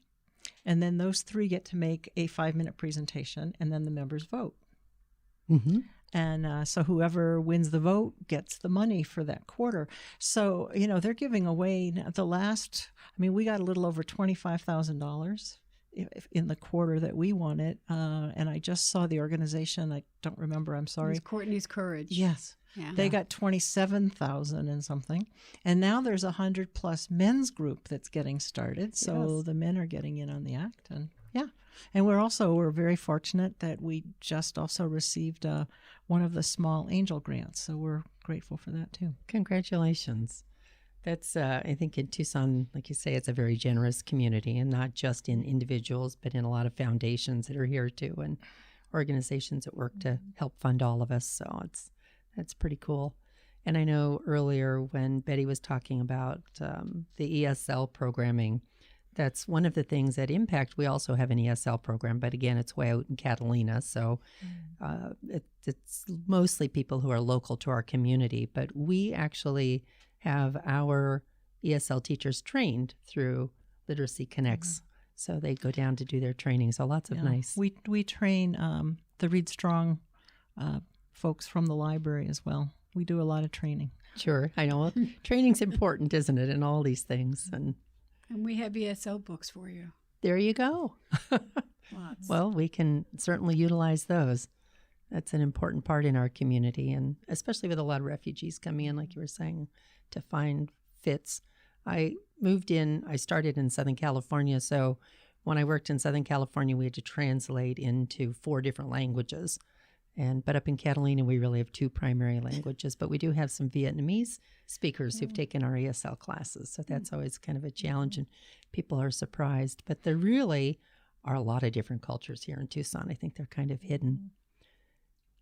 and then those 3 get to make a 5-minute presentation, and then the members vote. Mm-hmm. And so whoever wins the vote gets the money for that quarter. So, they're giving away we got a little over $25,000 in the quarter that we won it. And I just saw the organization. I don't remember. I'm sorry. It's Courtney's Courage. Yes. Yeah. They got 27,000 and something. And now there's 100 plus men's group that's getting started. So the men are getting in on the act. And and we're very fortunate that we just also received one of the small angel grants. So we're grateful for that too. Congratulations. That's, I think in Tucson, like you say, it's a very generous community, and not just in individuals, but in a lot of foundations that are here too, and organizations that work to help fund all of us. So that's pretty cool. And I know earlier when Betty was talking about the ESL programming, that's one of the things at IMPACT. We also have an ESL program, but again, it's way out in Catalina. So it's mostly people who are local to our community, but we actually have our ESL teachers trained through Literacy Connects. So they go down to do their training. So lots of nice. We train the Read Strong folks from the library as well. We do a lot of training. Sure. I know. Training's important, isn't it, in all these things. And we have ESL books for you. There you go. Lots. Well, we can certainly utilize those. That's an important part in our community, and especially with a lot of refugees coming in, like you were saying, to find fits. I started in Southern California, so when I worked in Southern California, we had to translate into 4 different languages. But up in Catalina, we really have 2 primary languages, but we do have some Vietnamese speakers who've taken our ESL classes. So that's always kind of a challenge, and people are surprised. But there really are a lot of different cultures here in Tucson. I think they're kind of hidden.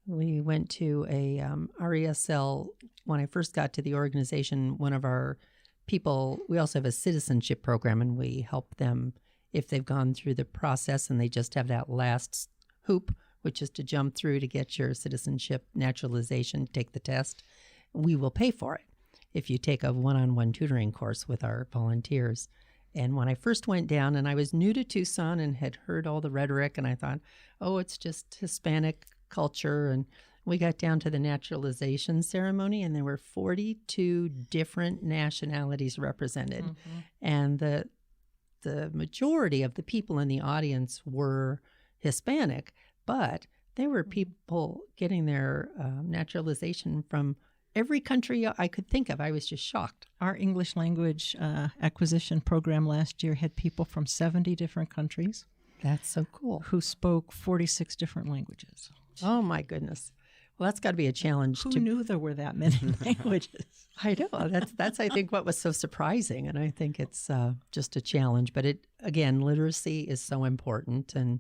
We went to a RESL when I first got to the organization. One of our people, we also have a citizenship program, and we help them if they've gone through the process and they just have that last hoop, which is to jump through to get your citizenship naturalization, take the test. We will pay for it if you take a one-on-one tutoring course with our volunteers. And when I first went down, and I was new to Tucson and had heard all the rhetoric, and I thought, oh, it's just Hispanic culture. And we got down to the naturalization ceremony, and there were 42 different nationalities represented. Mm-hmm. And the majority of the people in the audience were Hispanic, but there were people getting their naturalization from every country I could think of. I was just shocked. Our English language acquisition program last year had people from 70 different countries. That's so cool. Who spoke 46 different languages. Oh, my goodness. Well, that's got to be a challenge. Who knew there were that many languages? I know. That's I think, what was so surprising. And I think it's just a challenge. But again, literacy is so important. And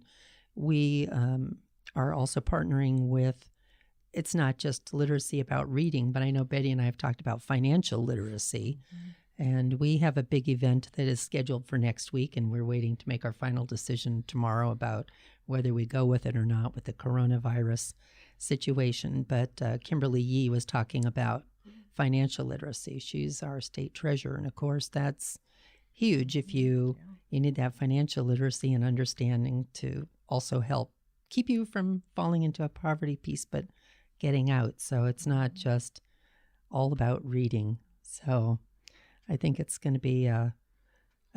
we are also partnering with, it's not just literacy about reading, but I know Betty and I have talked about financial literacy. Mm-hmm. And we have a big event that is scheduled for next week, and we're waiting to make our final decision tomorrow about whether we go with it or not with the coronavirus situation. But Kimberly Yee was talking about financial literacy. She's our state treasurer, and of course that's huge if you need that financial literacy and understanding to also help keep you from falling into a poverty piece, but getting out. So it's not just all about reading. So I think it's going to be a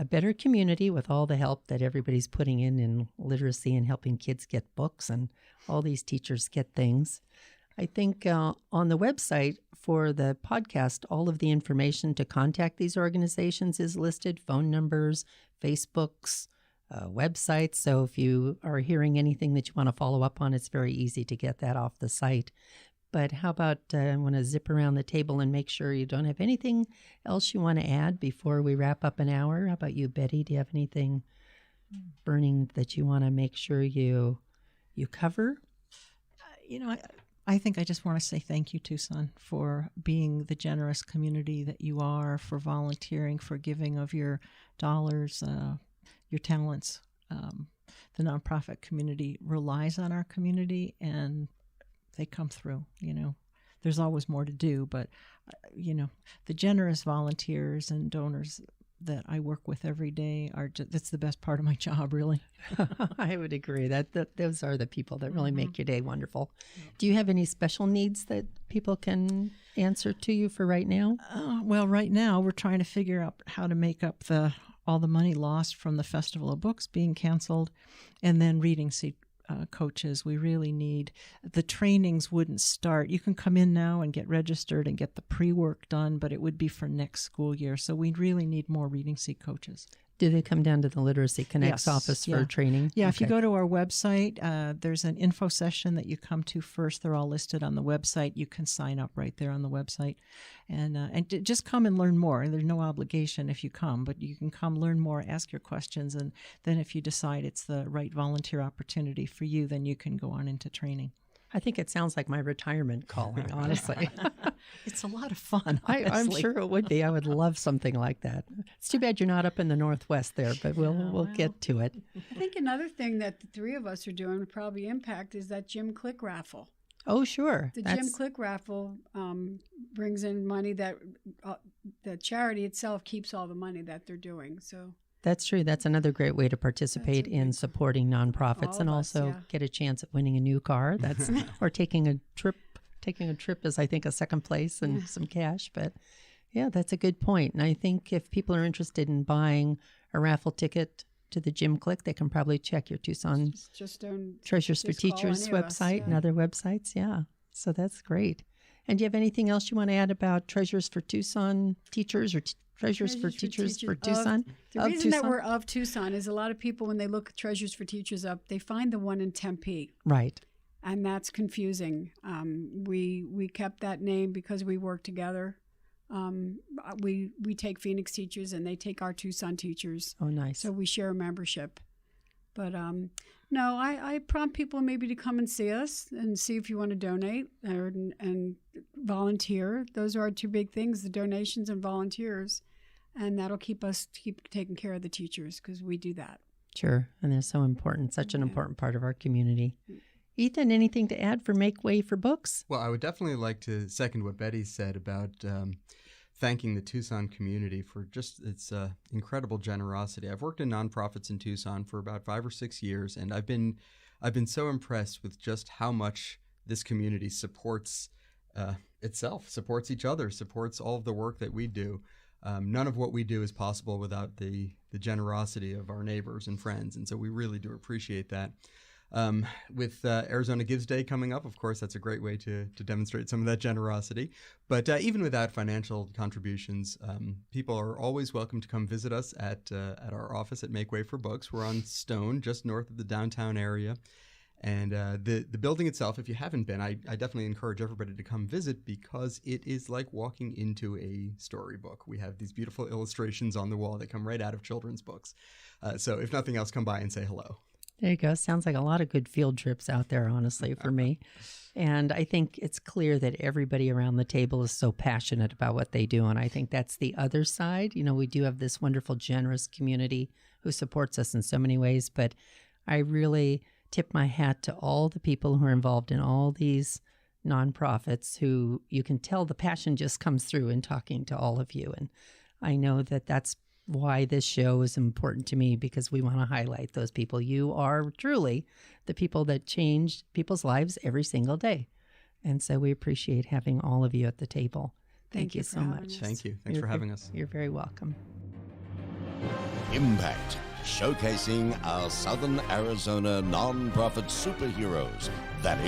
better community with all the help that everybody's putting in literacy and helping kids get books and all these teachers get things. I think on the website for the podcast, all of the information to contact these organizations is listed, phone numbers, Facebooks, websites. So if you are hearing anything that you want to follow up on, it's very easy to get that off the site. But how about I want to zip around the table and make sure you don't have anything else you want to add before we wrap up an hour? How about you, Betty? Do you have anything burning that you want to make sure you cover? I think I just want to say thank you, Tucson, for being the generous community that you are, for volunteering, for giving of your dollars, your talents. The nonprofit community relies on our community, and they come through. There's always more to do, but the generous volunteers and donors that I work with every day that's the best part of my job, really. I would agree that those are the people that really make your day wonderful. Do you have any special needs that people can answer to you for right now? Well, right now we're trying to figure out how to make up all the money lost from the Festival of Books being canceled, and then reading seat coaches. We really need, the trainings wouldn't start. You can come in now and get registered and get the pre-work done, but it would be for next school year. So we really need more reading seat coaches. Do they come down to the Literacy Connects office for training? Yeah, okay. If you go to our website, there's an info session that you come to first. They're all listed on the website. You can sign up right there on the website. And just come and learn more. There's no obligation if you come, but you can come learn more, ask your questions, and then if you decide it's the right volunteer opportunity for you, then you can go on into training. I think it sounds like my retirement calling, honestly. It's a lot of fun. I'm sure it would be. I would love something like that. It's too bad you're not up in the Northwest there, but we'll get to it. I think another thing that the three of us are doing would probably impact is that Jim Click raffle. Oh, sure. Jim Click raffle brings in money that the charity itself keeps all the money that they're doing. So that's true. That's another great way to participate in supporting nonprofits and also get a chance at winning a new car. That's or taking a trip. Taking a trip is, I think, a second place and some cash. But yeah, that's a good point. And I think if people are interested in buying a raffle ticket to the Jim Click, they can probably check your Tucson Treasures for Teachers website and other websites. Yeah, so that's great. And do you have anything else you want to add about Treasures for Tucson Teachers or Treasures for Teachers for Tucson? The reason that we're of Tucson is a lot of people, when they look Treasures for Teachers up, they find the one in Tempe. Right. And that's confusing. We kept that name because we work together. We take Phoenix teachers and they take our Tucson teachers. Oh, nice. So we share a membership. But no, I prompt people maybe to come and see us and see if you want to donate and volunteer. Those are our two big things, the donations and volunteers. And that'll keep taking care of the teachers because we do that. Sure. And they're so important, such an important part of our community. Ethan, anything to add for Make Way for Books? Well, I would definitely like to second what Betty said about thanking the Tucson community for just its incredible generosity. I've worked in nonprofits in Tucson for about 5 or 6 years, and I've been so impressed with just how much this community supports itself, supports each other, supports all of the work that we do. None of what we do is possible without the generosity of our neighbors and friends, and so we really do appreciate that. With Arizona Gives Day coming up, of course, that's a great way to demonstrate some of that generosity. But even without financial contributions, people are always welcome to come visit us at our office at Make Way for Books. We're on Stone, just north of the downtown area. And the building itself, if you haven't been, I definitely encourage everybody to come visit because it is like walking into a storybook. We have these beautiful illustrations on the wall that come right out of children's books. So if nothing else, come by and say hello. There you go. Sounds like a lot of good field trips out there, honestly, for me. And I think it's clear that everybody around the table is so passionate about what they do. And I think that's the other side. You know, we do have this wonderful, generous community who supports us in so many ways. But I really tip my hat to all the people who are involved in all these nonprofits who you can tell the passion just comes through in talking to all of you. And I know that that's why this show is important to me, because we want to highlight those people. You are truly the people that change people's lives every single day. And so we appreciate having all of you at the table. Thank you so much. Thank you. Thanks for having us. You're very welcome. Impact, showcasing our Southern Arizona nonprofit superheroes that